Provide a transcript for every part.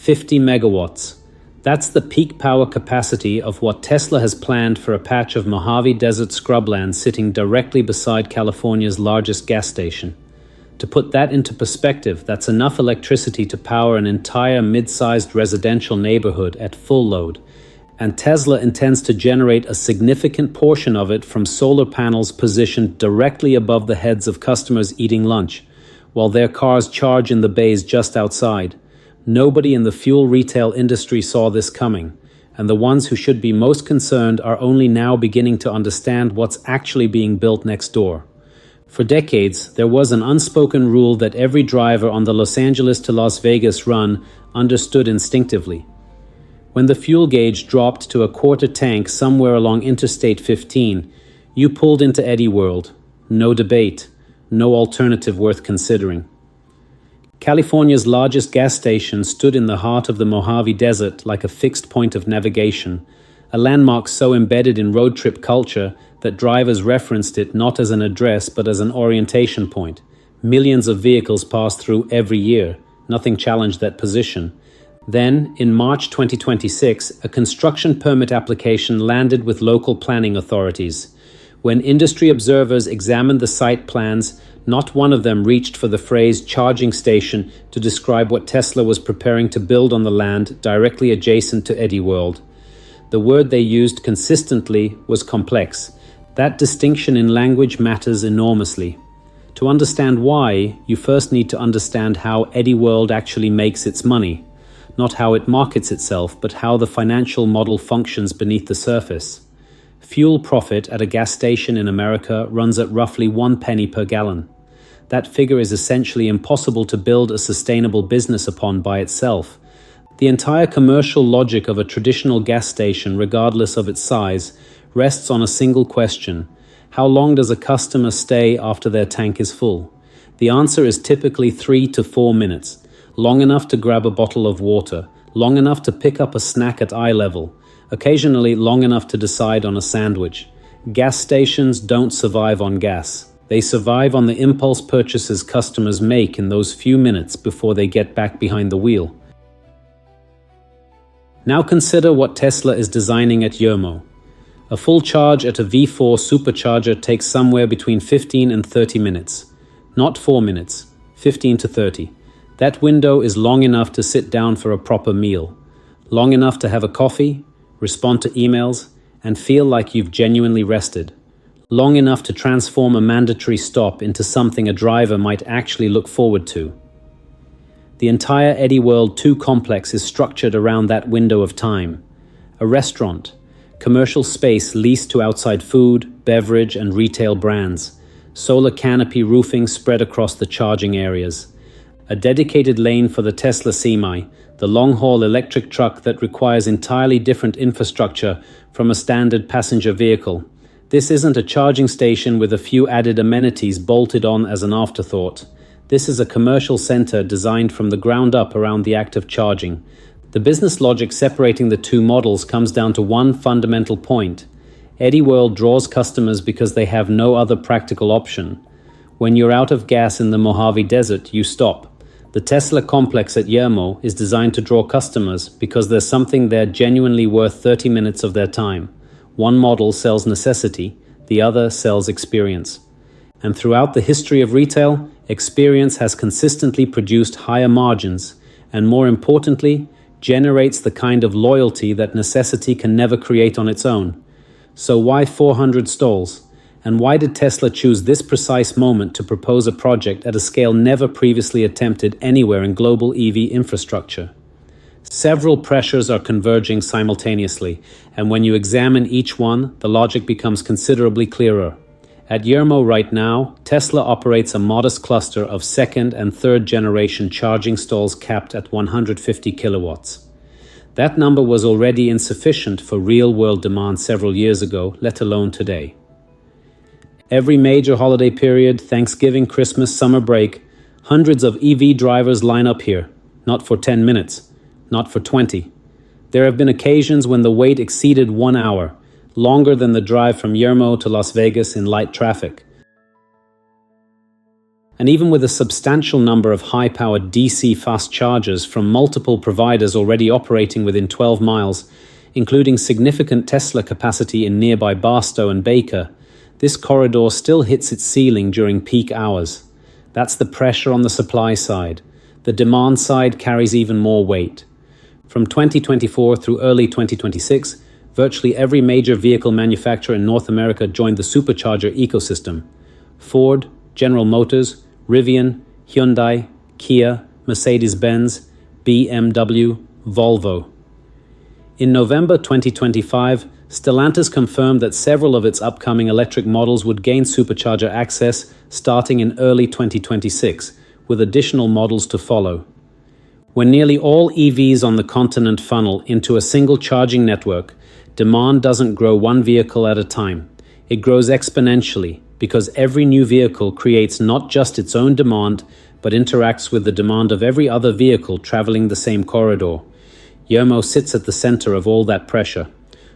50 megawatts. That's the peak power capacity of what Tesla has planned for a patch of Mojave Desert scrubland sitting directly beside California's largest gas station. To put that into perspective, that's enough electricity to power an entire mid-sized residential neighborhood at full load. And Tesla intends to generate a significant portion of it from solar panels positioned directly above the heads of customers eating lunch, while their cars charge in the bays just outside. Nobody in the fuel retail industry saw this coming, and the ones who should be most concerned are only now beginning to understand what's actually being built next door. For decades, there was an unspoken rule that every driver on the Los Angeles to Las Vegas run understood instinctively. When the fuel gauge dropped to a quarter tank somewhere along Interstate 15, you pulled into Eddy World. No debate, no alternative worth considering. California's largest gas station stood in the heart of the Mojave Desert like a fixed point of navigation, a landmark so embedded in road trip culture that drivers referenced it not as an address but as an orientation point. Millions of vehicles pass through every year. Nothing challenged that position. Then, in March 2026, a construction permit application landed with local planning authorities. When industry observers examined the site plans, not one of them reached for the phrase charging station to describe what Tesla was preparing to build on the land directly adjacent to Eddy World. The word they used consistently was complex. That distinction in language matters enormously. To understand why, you first need to understand how Eddy World actually makes its money. Not how it markets itself, but how the financial model functions beneath the surface. Fuel profit at a gas station in America runs at roughly 1 penny per gallon. That figure is essentially impossible to build a sustainable business upon by itself. The entire commercial logic of a traditional gas station, regardless of its size, rests on a single question: how long does a customer stay after their tank is full? The answer is typically 3 to 4 minutes. Long enough to grab a bottle of water, long enough to pick up a snack at eye level, occasionally long enough to decide on a sandwich. Gas stations don't survive on gas. They survive on the impulse purchases customers make in those few minutes before they get back behind the wheel. Now consider what Tesla is designing at Yermo. A full charge at a V4 supercharger takes somewhere between 15 and 30 minutes. Not 4 minutes, 15 to 30. That window is long enough to sit down for a proper meal, long enough to have a coffee, respond to emails, and feel like you've genuinely rested, long enough to transform a mandatory stop into something a driver might actually look forward to. The entire Eddy World 2 complex is structured around that window of time. A restaurant, commercial space leased to outside food, beverage, and retail brands, solar canopy roofing spread across the charging areas, a dedicated lane for the Tesla Semi, the long-haul electric truck that requires entirely different infrastructure from a standard passenger vehicle. This isn't a charging station with a few added amenities bolted on as an afterthought. This is a commercial center designed from the ground up around the act of charging. The business logic separating the two models comes down to one fundamental point. Eddy World draws customers because they have no other practical option. When you're out of gas in the Mojave Desert, you stop. The Tesla complex at Yermo is designed to draw customers because there's something there genuinely worth 30 minutes of their time. One model sells necessity, the other sells experience. And throughout the history of retail, experience has consistently produced higher margins and, more importantly, generates the kind of loyalty that necessity can never create on its own. So why 400 stalls? And why did Tesla choose this precise moment to propose a project at a scale never previously attempted anywhere in global EV infrastructure? Several pressures are converging simultaneously, and when you examine each one, the logic becomes considerably clearer. At Yermo right now, Tesla operates a modest cluster of second and third generation charging stalls capped at 150 kilowatts. That number was already insufficient for real-world demand several years ago, let alone today. Every major holiday period, Thanksgiving, Christmas, summer break, hundreds of EV drivers line up here, not for 10 minutes, not for 20. There have been occasions when the wait exceeded 1 hour, longer than the drive from Yermo to Las Vegas in light traffic. And even with a substantial number of high-powered DC fast chargers from multiple providers already operating within 12 miles, including significant Tesla capacity in nearby Barstow and Baker, this corridor still hits its ceiling during peak hours. That's the pressure on the supply side. The demand side carries even more weight. From 2024 through early 2026, virtually every major vehicle manufacturer in North America joined the supercharger ecosystem. Ford, General Motors, Rivian, Hyundai, Kia, Mercedes-Benz, BMW, Volvo. In November 2025, Stellantis confirmed that several of its upcoming electric models would gain supercharger access starting in early 2026, with additional models to follow. When nearly all EVs on the continent funnel into a single charging network, demand doesn't grow one vehicle at a time. It grows exponentially because every new vehicle creates not just its own demand, but interacts with the demand of every other vehicle traveling the same corridor. Yermo sits at the center of all that pressure.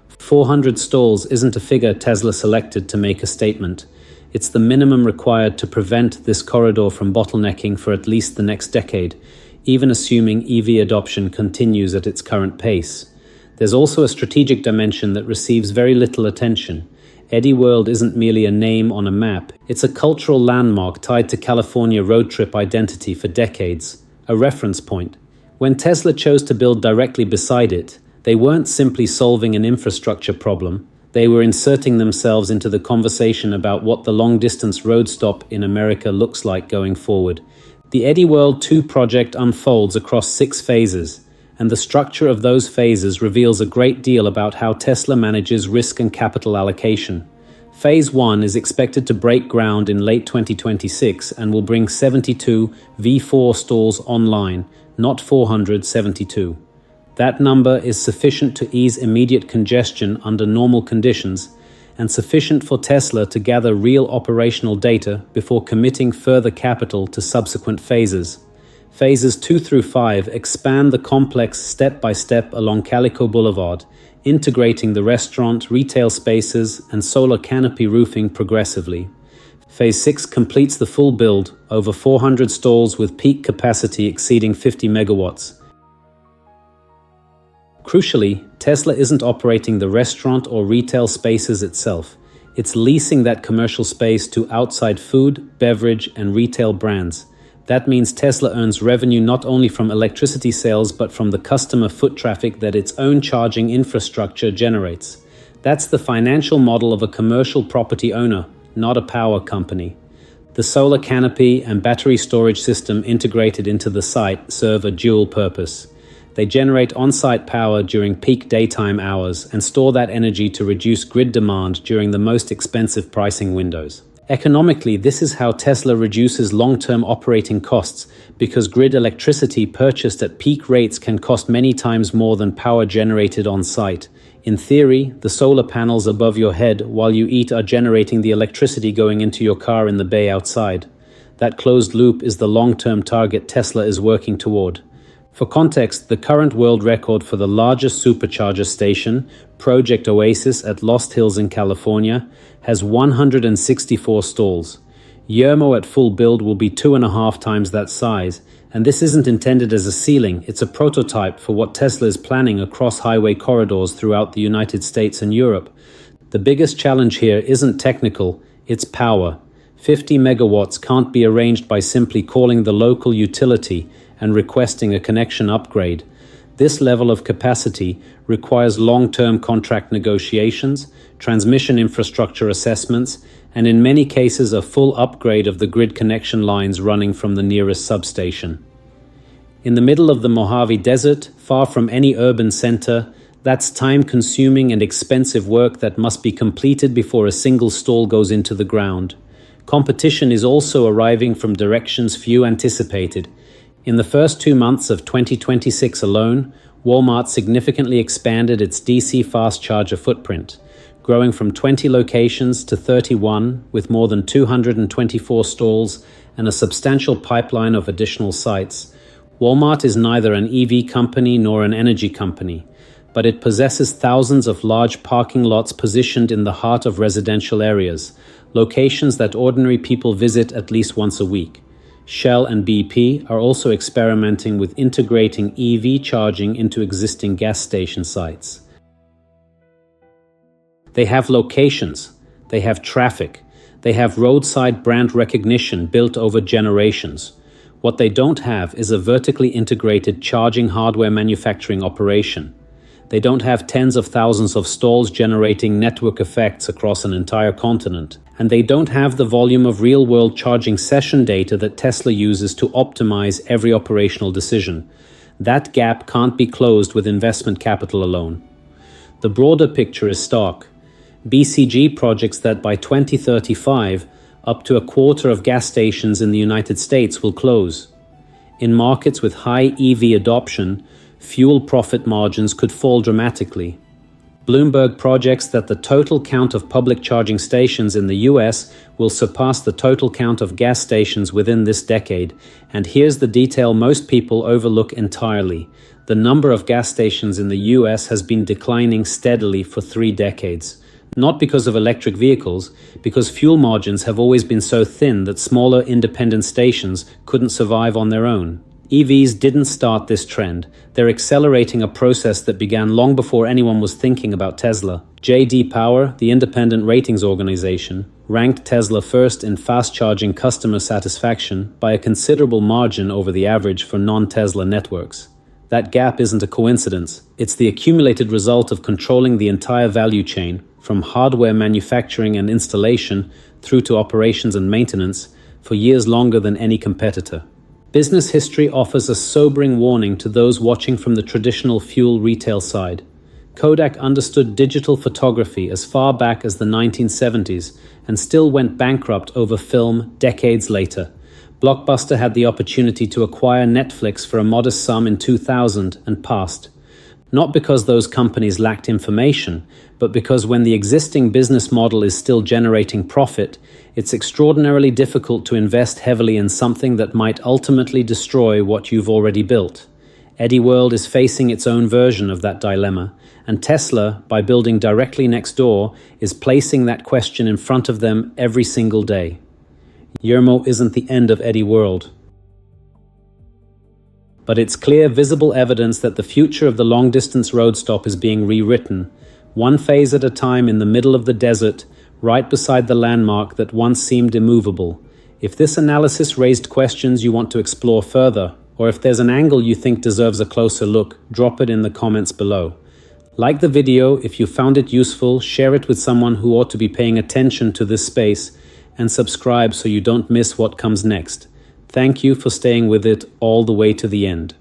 400 stalls isn't a figure Tesla selected to make a statement. It's the minimum required to prevent this corridor from bottlenecking for at least the next decade, even assuming EV adoption continues at its current pace. There's also a strategic dimension that receives very little attention. Eddy World isn't merely a name on a map. It's a cultural landmark tied to California road trip identity for decades, a reference point. When Tesla chose to build directly beside it, they weren't simply solving an infrastructure problem. They were inserting themselves into the conversation about what the long-distance road stop in America looks like going forward. The Eddy World 2 project unfolds across 6 phases, and the structure of those phases reveals a great deal about how Tesla manages risk and capital allocation. Phase 1 is expected to break ground in late 2026 and will bring 72 V4 stalls online, not 472. That number is sufficient to ease immediate congestion under normal conditions and sufficient for Tesla to gather real operational data before committing further capital to subsequent phases. Phases 2 through 5 expand the complex step by step along Calico Boulevard, integrating the restaurant, retail spaces, and solar canopy roofing progressively. Phase 6 completes the full build, over 400 stalls with peak capacity exceeding 50 megawatts. Crucially, Tesla isn't operating the restaurant or retail spaces itself. It's leasing that commercial space to outside food, beverage, and retail brands. That means Tesla earns revenue not only from electricity sales but from the customer foot traffic that its own charging infrastructure generates. That's the financial model of a commercial property owner, not a power company. The solar canopy and battery storage system integrated into the site serve a dual purpose. They generate on-site power during peak daytime hours and store that energy to reduce grid demand during the most expensive pricing windows. Economically, this is how Tesla reduces long-term operating costs, because grid electricity purchased at peak rates can cost many times more than power generated on-site. In theory, the solar panels above your head while you eat are generating the electricity going into your car in the bay outside. That closed loop is the long-term target Tesla is working toward. For context, the current world record for the largest supercharger station, Project Oasis at Lost Hills in California, has 164 stalls. Yermo at full build will be 2.5 times that size, and this isn't intended as a ceiling, it's a prototype for what Tesla is planning across highway corridors throughout the United States and Europe. The biggest challenge here isn't technical, it's power. 50 megawatts can't be arranged by simply calling the local utility and requesting a connection upgrade. This level of capacity requires long-term contract negotiations, transmission infrastructure assessments, and in many cases a full upgrade of the grid connection lines running from the nearest substation. In the middle of the Mojave Desert, far from any urban center, that's time-consuming and expensive work that must be completed before a single stall goes into the ground. Competition is also arriving from directions few anticipated. In the first 2 months of 2026 alone, Walmart significantly expanded its DC fast charger footprint, growing from 20 locations to 31 with more than 224 stalls and a substantial pipeline of additional sites. Walmart is neither an EV company nor an energy company, but it possesses thousands of large parking lots positioned in the heart of residential areas, locations that ordinary people visit at least once a week. Shell and BP are also experimenting with integrating EV charging into existing gas station sites. They have locations, they have traffic, they have roadside brand recognition built over generations. What they don't have is a vertically integrated charging hardware manufacturing operation. They don't have tens of thousands of stalls generating network effects across an entire continent. And they don't have the volume of real-world charging session data that Tesla uses to optimize every operational decision. That gap can't be closed with investment capital alone. The broader picture is stark. BCG projects that by 2035, up to a quarter of gas stations in the United States will close. In markets with high EV adoption, fuel profit margins could fall dramatically. Bloomberg projects that the total count of public charging stations in the US will surpass the total count of gas stations within this decade. And here's the detail most people overlook entirely. The number of gas stations in the US has been declining steadily for 3 decades. Not because of electric vehicles, because fuel margins have always been so thin that smaller independent stations couldn't survive on their own. EVs didn't start this trend. They're accelerating a process that began long before anyone was thinking about Tesla. J.D. Power, the independent ratings organization, ranked Tesla first in fast-charging customer satisfaction by a considerable margin over the average for non-Tesla networks. That gap isn't a coincidence. It's the accumulated result of controlling the entire value chain, from hardware manufacturing and installation through to operations and maintenance, for years longer than any competitor. Business history offers a sobering warning to those watching from the traditional fuel retail side. Kodak understood digital photography as far back as the 1970s and still went bankrupt over film decades later. Blockbuster had the opportunity to acquire Netflix for a modest sum in 2000 and passed. Not because those companies lacked information, but because when the existing business model is still generating profit, it's extraordinarily difficult to invest heavily in something that might ultimately destroy what you've already built. Eddy World is facing its own version of that dilemma, and Tesla, by building directly next door, is placing that question in front of them every single day. Yermo isn't the end of Eddy World. But it's clear, visible evidence that the future of the long-distance road stop is being rewritten, one phase at a time in the middle of the desert, right beside the landmark that once seemed immovable. If this analysis raised questions you want to explore further, or if there's an angle you think deserves a closer look, drop it in the comments below. Like the video if you found it useful, share it with someone who ought to be paying attention to this space, and subscribe so you don't miss what comes next. Thank you for staying with it all the way to the end.